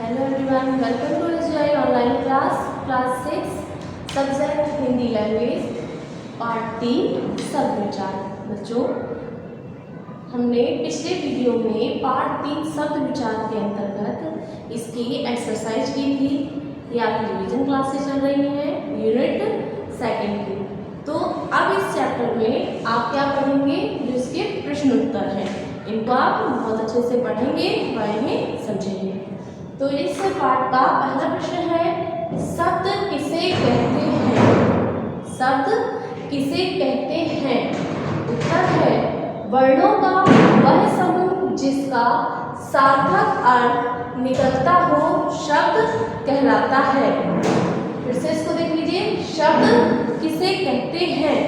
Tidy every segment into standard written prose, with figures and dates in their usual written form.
Hello everyone, welcome to SGI online class 6 subject Hindi language part 3 शब्द विचार। बच्चों, हमने पिछले वीडियो में पार्ट 3 शब्द विचार के अंतर्गत इसकी एक्सरसाइज की थी। ये आपकी रिवीजन क्लासेस चल रही हैं यूनिट 2 की। तो अब इस चैप्टर में आप क्या पढ़ेंगे, जो इसके प्रश्न उत्तर हैं इनको आप बहुत अच्छे से पढ़ेंगे, बारे में समझेंगे। तो इस पाठ का पहला प्रश्न है, शब्द किसे कहते हैं? शब्द किसे कहते हैं? उत्तर है, वर्णों का वह समूह जिसका सार्थक अर्थ निकलता हो शब्द कहलाता है। फिर से इसको देख लीजिए, शब्द किसे कहते हैं?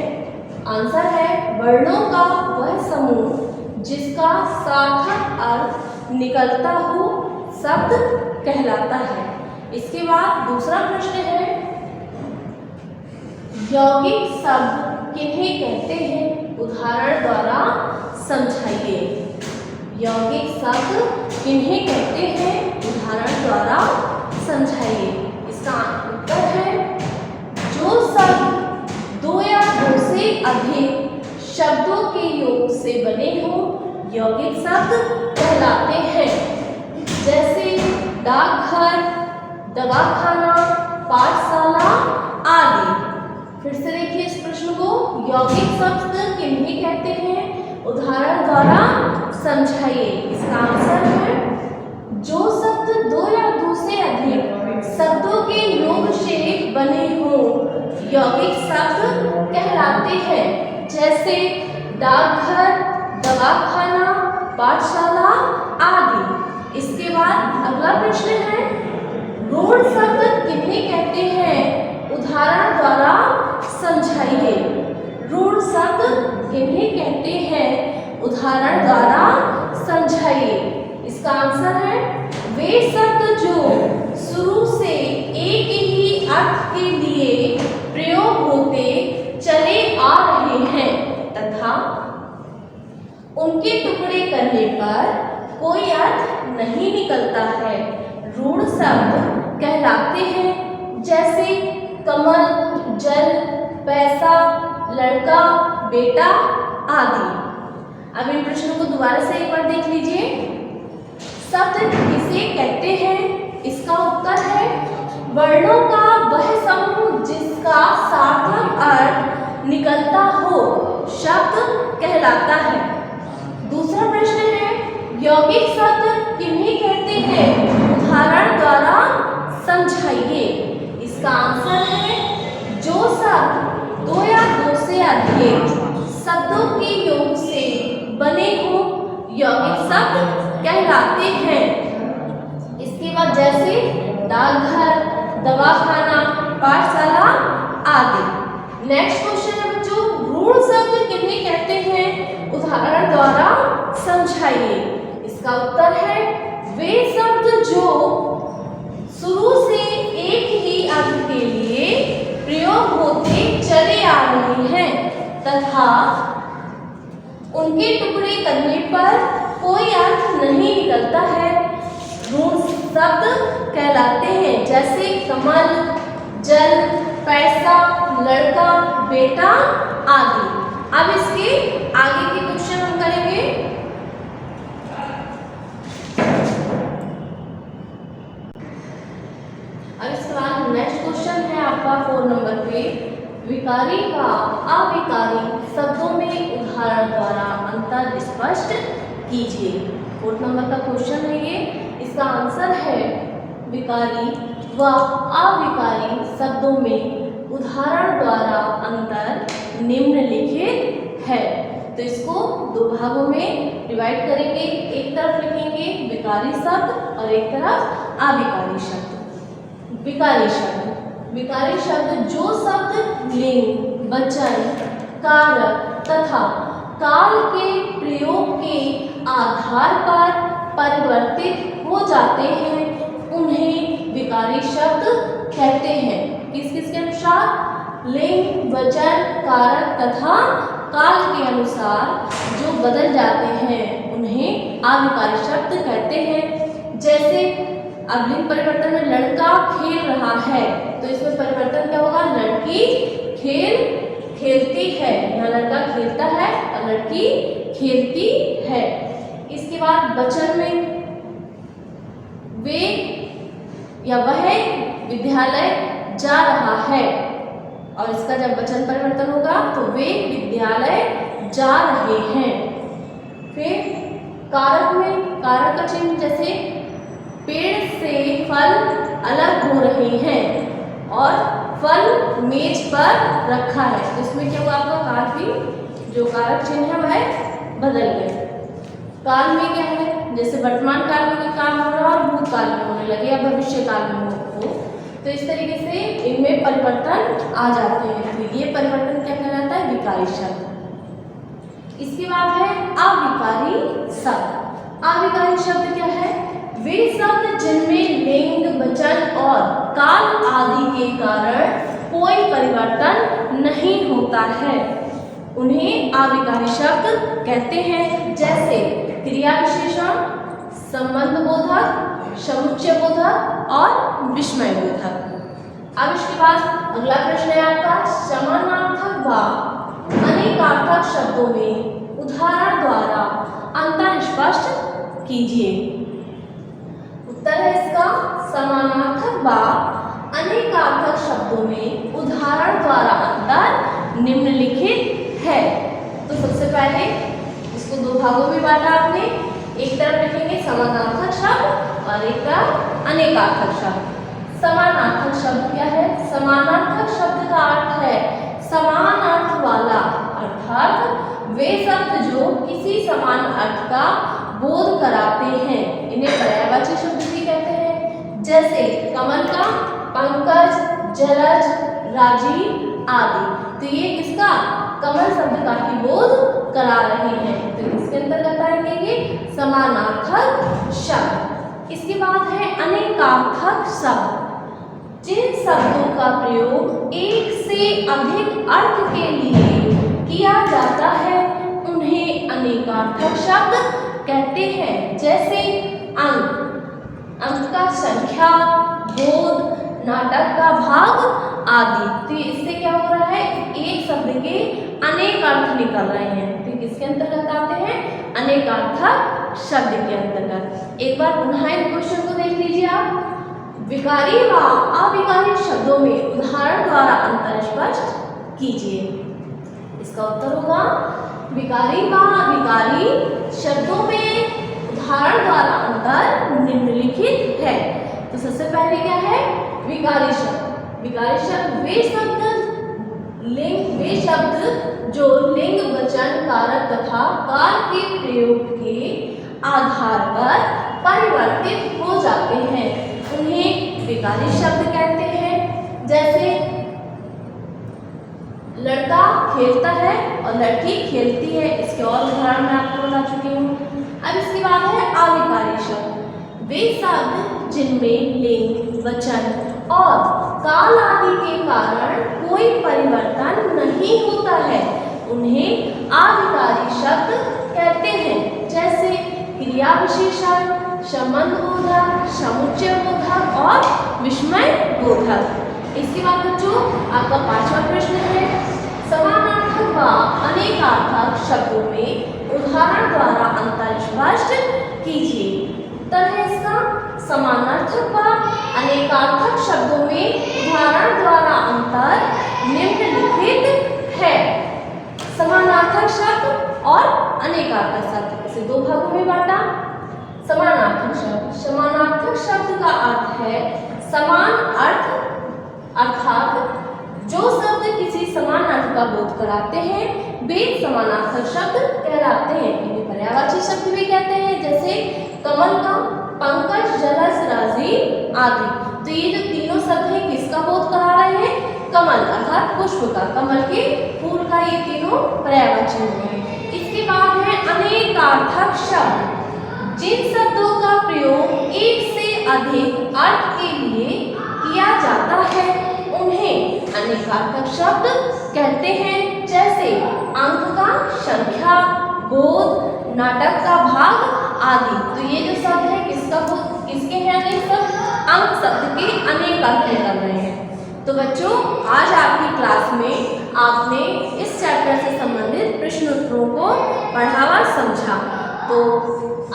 आंसर है, वर्णों का वह समूह जिसका सार्थक अर्थ निकलता हो शब्द कहलाता है। इसके बाद दूसरा प्रश्न है, यौगिक शब्द किन्हें कहते हैं? उदाहरण द्वारा समझाइए। यौगिक शब्द किन्हें कहते हैं? उदाहरण द्वारा समझाइए। इसका उत्तर है, जो शब्द दो या दो से अधिक शब्दों के योग से बने हो यौगिक शब्द कहलाते हैं। जैसे डाकघर, दवाखाना, पाठशाला आदि। फिर से देखिए इस प्रश्न को, यौगिक शब्द किन्हें कहते हैं? उदाहरण द्वारा समझाइए। इसका आंसर है, जो शब्द दो या दो से अधिक शब्दों के योग से बने हो यौगिक शब्द कहलाते हैं। जैसे डाकघर, दवाखाना, पाठशाला आदि। इसके बाद अगला प्रश्न है, रूढ़ शब्द किन्हें कहते हैं? उदाहरण द्वारा समझाइए। रूढ़ शब्द किन्हें कहते हैं? उदाहरण द्वारा समझाइए। इसका आंसर है, वे शब्द जो शुरू से एक ही अर्थ के लिए प्रयोग होते चले आ रहे हैं तथा उनके टुकड़े करने पर कोई अर्थ नहीं निकलता है, रूढ़ शब्द कहलाते हैं। जैसे कमल, जल, पैसा, लड़का, बेटा आदि। अब इन प्रश्नों को दोबारा से एक बार देख लीजिए। शब्द किसे कहते हैं? इसका उत्तर है, वर्णों का वह समूह जिसका सार्थक अर्थ निकलता हो शब्द कहलाता है। दूसरा प्रश्न है, यौगिक शब्द किन्हें कहते हैं? उदाहरण द्वारा समझाइए। इसका आंसर है, जो शब्द दो या दो से अधिक शब्दों के योग से बने हो यौगिक शब्द कहलाते हैं। इसके बाद जैसे डाकघर, दवाखाना, पाठशाला आदि। नेक्स्ट क्वेश्चन है बच्चों, रूढ़ शब्द किन्हें कहते हैं? उदाहरण द्वारा समझाइए। इसका उत्तर है, वे शब्द जो शुरू से एक ही अर्थ के लिए प्रयोग होते चले आ रहे हैं तथा उनके टुकड़े करने पर कोई अर्थ नहीं निकलता है, रूढ़ शब्द कहलाते हैं। जैसे कमल, जल, पैसा, लड़का, बेटा आदि। अब इसके आगे के क्वेश्चन हम करेंगे। अब इसके बाद नेक्स्ट क्वेश्चन है आपका 4 नंबर पे, विकारी का अविकारी शब्दों में उदाहरण द्वारा अंतर स्पष्ट कीजिए। 4 नंबर का क्वेश्चन है ये। इसका आंसर है, विकारी व अविकारी शब्दों में उदाहरण द्वारा अंतर निम्नलिखित है। तो इसको दो भागों में डिवाइड करेंगे। एक तरफ लिखेंगे विकारी शब्द और एक तरफ अविकारी शब्द। विकारी शब्द, विकारी शब्द जो शब्द लिंग, वचन, कारक तथा काल के प्रयोग के आधार पर परिवर्तित हो जाते हैं उन्हें विकारी शब्द कहते हैं। किस किस के अनुसार? लिंग, वचन, कारक तथा काल के अनुसार जो बदल जाते हैं उन्हें अविकारी शब्द कहते हैं। जैसे अब लिंग परिवर्तन में लड़का खेल रहा है, तो इसमें परिवर्तन क्या होगा, लड़की खेलती है। यहाँ लड़का खेलता है और लड़की खेलती है। इसके बाद वचन में वे या वह विद्यालय जा रहा है, और इसका जब वचन परिवर्तन होगा तो वे विद्यालय जा रहे हैं। फिर कारक में कारक का चिन्ह, जैसे पेड़ से फल अलग हो रहे हैं और फल मेज पर रखा है, तो इसमें क्या हुआ, आपका काल भी जो कारक चिन्ह है वह बदल गए। काल में क्या है, जैसे वर्तमान काल में कोई काम हो रहा है और भूतकाल में होने लगे या भविष्य काल में हो, तो इस तरीके से इनमें परिवर्तन आ जाते हैं। तो ये परिवर्तन क्या कहलाता है, विकारी शब्द। इसके बाद है अविकारी शब्द। अविकारी शब्द क्या है, वे शब्द जिनमें लिंग, वचन और काल आदि के कारण कोई परिवर्तन नहीं होता है, उन्हें अविकारी शब्द कहते हैं। जैसे क्रिया विशेषण, संबंध बोधक, समुच्चय बोधक और विस्मय बोधक। अब इसके बाद अगला प्रश्न है आपका, समानार्थक व अनेकार्थक शब्दों में उदाहरण द्वारा अंतर स्पष्ट कीजिए। उत्तर है इसका, समानार्थक व अनेकार्थक शब्दों में उदाहरण द्वारा अंतर निम्नलिखित है। तो सबसे पहले इसको दो भागों में बांटा आपने, एक तरफ लिखेंगे समानार्थक शब्द और एक तरफ अनेकार्थक शब्द। समानार्थक शब्द क्या है, समानार्थक शब्द का अर्थ है समान अर्थ वाला, अर्थात वे शब्द जो किसी समान अर्थ का बोध कराते हैं, इन्हें पर्यायवाची शब्द भी कहते हैं। जैसे कमल का, पंकज, जलज, राजीव आदि, तो ये किसका, कमल शब्द का ही बोध करा रहे हैं, तो इसके अंतर्गत आएंगे ये समानार्थक शब्द। इसके बाद है अनेकार्थक शब्द। जिन शब्दों का प्रयोग एक से अधिक अर्थ के लिए किया जाता है उन्हें अनेकार्थक शब्द कहते हैं। जैसे अंक, अंक का संख्या, बोध, नाटक का भाग आदि। तो इससे क्या हो रहा है, एक शब्द के अनेक अर्थ निकल रहे हैं, तो किसके अंतर्गत आते हैं, अनेकार्थक शब्द के अंतर्गत। एक बार पुनः इन क्वेश्चन को देख लीजिए आप। विकारी व अविकारी शब्दों में उदाहरण द्वारा अंतर स्पष्ट कीजिए। इसका उत्तर होगा, विकारी व अविकारी शब्दों में उदाहरण द्वारा अंतर निम्नलिखित है। तो सबसे पहले क्या है, विकारी शब्द। विकारी शब्द वे शब्द जो लिंग, वचन, कारक तथा काल के प्रयोग के आधार पर परिवर्तित हो जाते हैं, उन्हें विकारी शब्द कहते हैं। जैसे लड़का खेलता है और लड़की खेलती है, इसके और उदाहरण मैं आपको बता चुकी हूँ। अब इसके बाद है अविकारी शब्द। वे शब्द जिनमें लिंग, वचन और काल आदि के कारण कोई परिवर्तन नहीं होता है, उन्हें अविकारी शब्द कहते हैं। जैसे क्रिया विशेषण, संबंध बोधक, समुच्चय बोधक और विस्मय बोधक। इसके बाद बच्चों आपका पांचवा प्रश्न है, समानार्थक व अनेकार्थक शब्दों में उदाहरण द्वारा अंतर स्पष्ट कीजिए। उत्तर है इसका, समानार्थक व अनेकार्थक शब्दों में उदाहरण द्वारा अंतर निम्नलिखित है। समानार्थक शब्द और अनेकार्थक शब्द, इसे दो भागों में बांटा। समानार्थक शब्द, समानार्थक शब्द का अर्थ है समान अर्थ, अर्थात जो शब्द किसी समान अर्थ का बोध कराते हैं वे समानार्थक शब्द कहलाते हैं। इन्हें पर्यायवाची शब्द भी कहते हैं। जैसे कमल का, पंकज, जलज, राजीव आदि। तो ये जो तीनों शब्द हैं किसका बोध करा रहे हैं, कमल अर्थात पुष्प का, कमल के फूल का, ये तीनों पर्यायवाची हैं। इसके बाद है अनेकार्थक शब्द। जिन शब्दों का प्रयोग एक से अधिक अर्थ के लिए किया जाता है उन्हें अनेकार्थक शब्द कहते हैं। जैसे अंक का, संख्या, बोध, नाटक का भाग आदि। तो ये जो शब्द है किसका बोध, किसके हैं अनेक शब्द, अंक शब्द के अनेक अर्थ निकल रहे हैं। तो बच्चों, आज आपकी क्लास में आपने इस चैप्टर से संबंधित प्रश्न उत्तरों को पढ़ा व समझा। तो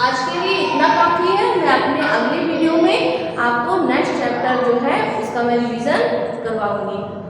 आज के लिए इतना काफ़ी है। मैं अपने अगले वीडियो में आपको नेक्स्ट चैप्टर जो है उसका मैं रिवीजन करवाऊंगी।